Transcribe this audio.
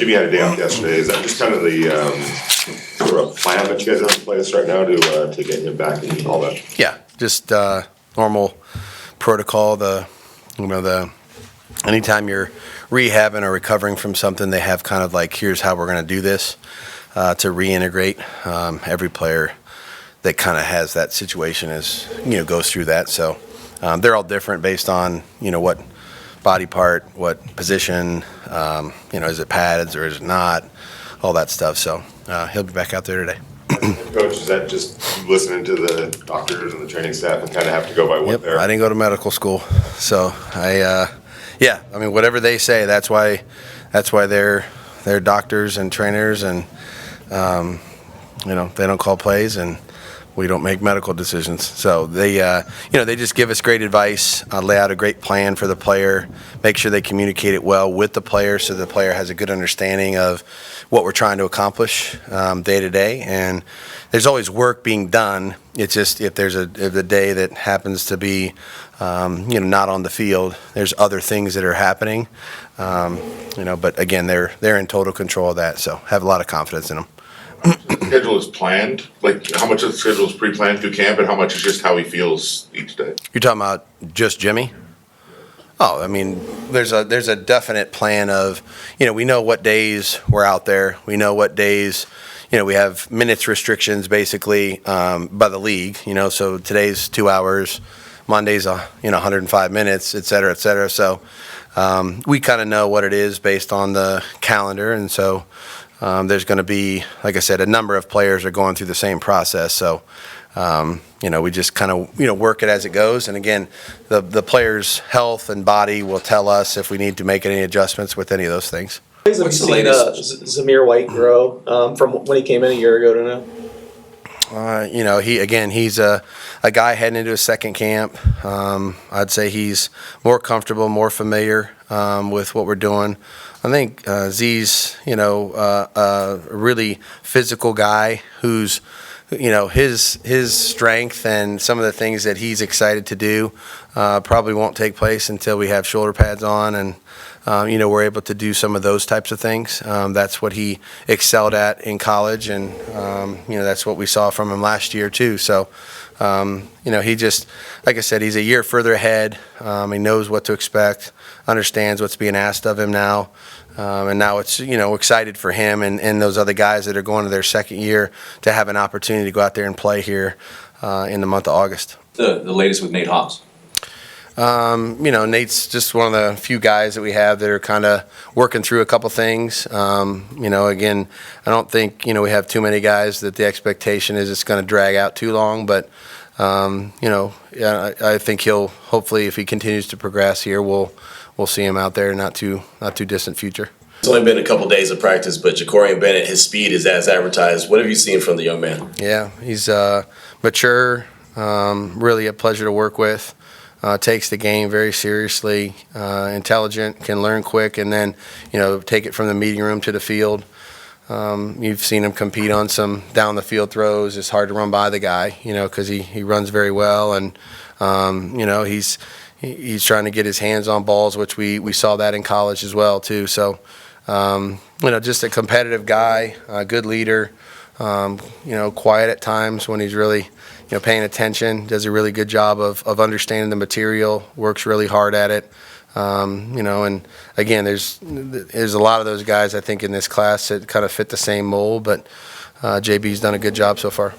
Jimmy had a day off yesterday. Is that just kind of the sort of plan that you guys have in place right now to get him back and all that? Yeah, just normal protocol. Anytime you're rehabbing or recovering from something, they have kind of like, here's how we're going to do this to reintegrate. Every player that kind of has that situation goes through that. So they're all different based on what body part, what position, is it pads or is it not, all that stuff. So he'll be back out there today. Coach, is that just listening to the doctors and the training staff and kind of have to go by what they're? I didn't go to medical school, so whatever they say, that's why they're doctors and trainers, and they don't call plays and we don't make medical decisions. So they just give us great advice, lay out a great plan for the player, make sure they communicate it well with the player so the player has a good understanding of what we're trying to accomplish day to day. And there's always work being done. It's just if the day that happens to be not on the field, there's other things that are happening. But again, they're in total control of that. So have a lot of confidence in them. The schedule is planned? Like, how much of the schedule is pre-planned through camp, and how much is just how he feels each day? You're talking about just Jimmy? Oh, there's a definite plan of, we know what days we're out there. We know what days, we have minutes restrictions basically by the league. So today's 2 hours, Monday's 105 minutes, et cetera, et cetera. So we kind of know what it is based on the calendar, and so. There's going to be, like I said, a number of players are going through the same process. So, we just kind of, work it as it goes. And again, the player's health and body will tell us if we need to make any adjustments with any of those things. What's the latest? Zamir White grow from when he came in a year ago to now? He's a guy heading into his second camp. I'd say he's more comfortable, more familiar with what we're doing. I think Z's, a really physical guy who's, his strength and some of the things that he's excited to do probably won't take place until we have shoulder pads on and, we're able to do some of those types of things. That's what he excelled at in college, and, that's what we saw from him last year too. So, he just, like I said, he's a year further ahead. He knows what to expect, understands what's being asked of him now. And now it's, excited for him and those other guys that are going to their second year to have an opportunity to go out there and play here in the month of August. The latest with Nate Hobbs. Nate's just one of the few guys that we have that are kind of working through a couple things. Again, I don't think, we have too many guys that the expectation is it's going to drag out too long, but, I think he'll hopefully, if he continues to progress here, we'll see him out there not too distant future. It's only been a couple days of practice, but Jakorian Bennett, his speed is as advertised. What have you seen from the young man? Yeah, he's mature, really a pleasure to work with. Takes the game very seriously, intelligent, can learn quick, and then, take it from the meeting room to the field. You've seen him compete on some down the field throws. It's hard to run by the guy, because he runs very well, and, he's trying to get his hands on balls, which we saw that in college as well too. So, just a competitive guy, a good leader, quiet at times when he's really, paying attention, does a really good job of understanding the material, works really hard at it. And again, there's a lot of those guys I think in this class that kind of fit the same mold, but JB's done a good job so far.